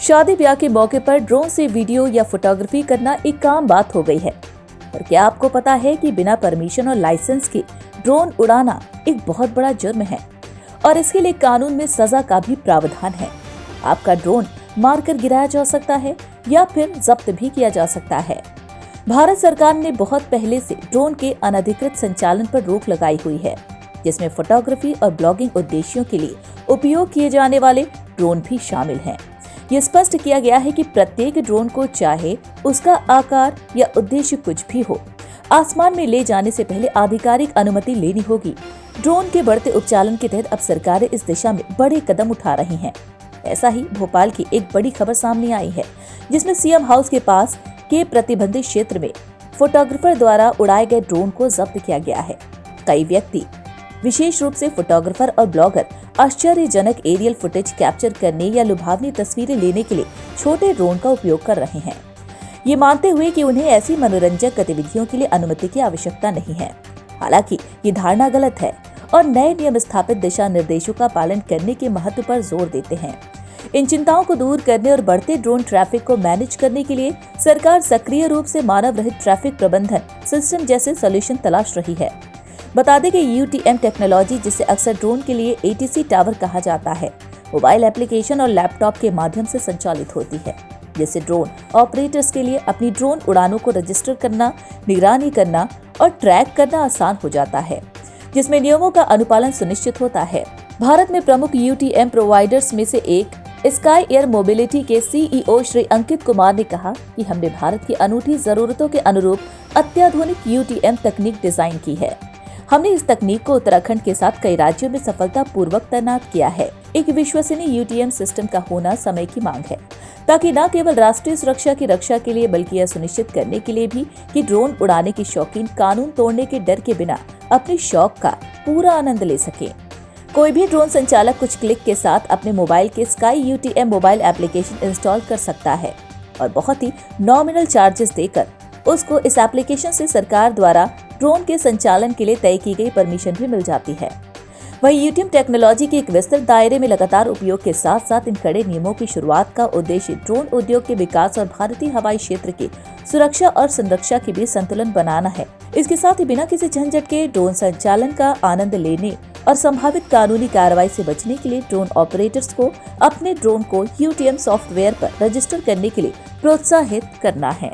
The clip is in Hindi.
शादी ब्याह के मौके पर ड्रोन से वीडियो या फोटोग्राफी करना एक आम बात हो गई है। पर क्या आपको पता है कि बिना परमिशन और लाइसेंस के ड्रोन उड़ाना एक बहुत बड़ा जुर्म है और इसके लिए कानून में सजा का भी प्रावधान है। आपका ड्रोन मारकर गिराया जा सकता है या फिर जब्त भी किया जा सकता है। भारत सरकार ने बहुत पहले से ड्रोन के अनधिकृत संचालन पर रोक लगाई हुई है, जिसमें फोटोग्राफी और ब्लॉगिंग उद्देश्यों के लिए उपयोग किए जाने वाले ड्रोन भी शामिल हैं। ये स्पष्ट किया गया है कि प्रत्येक ड्रोन को, चाहे उसका आकार या उद्देश्य कुछ भी हो, आसमान में ले जाने से पहले आधिकारिक अनुमति लेनी होगी। ड्रोन के बढ़ते उपचालन के तहत अब सरकारें इस दिशा में बड़े कदम उठा रही हैं। ऐसा ही भोपाल की एक बड़ी खबर सामने आई है, जिसमें सीएम हाउस के पास के प्रतिबंधित क्षेत्र में फोटोग्राफर द्वारा उड़ाए गए ड्रोन को जब्त किया गया है। कई व्यक्ति, विशेष रूप से फोटोग्राफर और ब्लॉगर, आश्चर्यजनक एरियल फुटेज कैप्चर करने या लुभावनी तस्वीरें लेने के लिए छोटे ड्रोन का उपयोग कर रहे हैं, ये मानते हुए कि उन्हें ऐसी मनोरंजक गतिविधियों के लिए अनुमति की आवश्यकता नहीं है। हालांकि ये धारणा गलत है और नए नियम स्थापित दिशा निर्देशों का पालन करने के महत्व पर जोर देते हैं। इन चिंताओं को दूर करने और बढ़ते ड्रोन ट्रैफिक को मैनेज करने के लिए सरकार सक्रिय रूप से मानव रहित ट्रैफिक प्रबंधन सिस्टम जैसे सॉल्यूशन तलाश रही है। बता दें कि UTM टेक्नोलॉजी, जिसे अक्सर ड्रोन के लिए ATC टावर कहा जाता है, मोबाइल एप्लीकेशन और लैपटॉप के माध्यम से संचालित होती है, जिससे ड्रोन ऑपरेटर्स के लिए अपनी ड्रोन उड़ानों को रजिस्टर करना, निगरानी करना और ट्रैक करना आसान हो जाता है, जिसमें नियमों का अनुपालन सुनिश्चित होता है। भारत में प्रमुख UTM प्रोवाइडर्स में से एक स्काई एयर मोबिलिटी के CEO श्री अंकित कुमार ने कहा कि हमने भारत की अनूठी जरूरतों के अनुरूप अत्याधुनिक UTM तकनीक डिजाइन की है। हमने इस तकनीक को उत्तराखंड के साथ कई राज्यों में सफलतापूर्वक तैनात किया है। एक विश्वसनीय UTM सिस्टम का होना समय की मांग है, ताकि न केवल राष्ट्रीय सुरक्षा की रक्षा के लिए बल्कि यह सुनिश्चित करने के लिए भी कि ड्रोन उड़ाने के शौकीन कानून तोड़ने के डर के बिना अपने शौक का पूरा आनंद ले सके। कोई भी ड्रोन संचालक कुछ क्लिक के साथ अपने मोबाइल के sky UTM mobile application install कर सकता है और बहुत ही नॉमिनल चार्जेस देकर उसको इस एप्लीकेशन से सरकार द्वारा ड्रोन के संचालन के लिए तय की गई परमिशन भी मिल जाती है। वहीं UTM टेक्नोलॉजी के एक विस्तृत दायरे में लगातार उपयोग के साथ साथ इन कड़े नियमों की शुरुआत का उद्देश्य ड्रोन उद्योग के विकास और भारतीय हवाई क्षेत्र की सुरक्षा और संरक्षा के बीच संतुलन बनाना है। इसके साथ ही बिना किसी झंझट के ड्रोन संचालन का आनंद लेने और संभावित कानूनी कार्रवाई से बचने के लिए ड्रोन ऑपरेटर्स को अपने ड्रोन को UTM सॉफ्टवेयर पर रजिस्टर करने के लिए प्रोत्साहित करना है।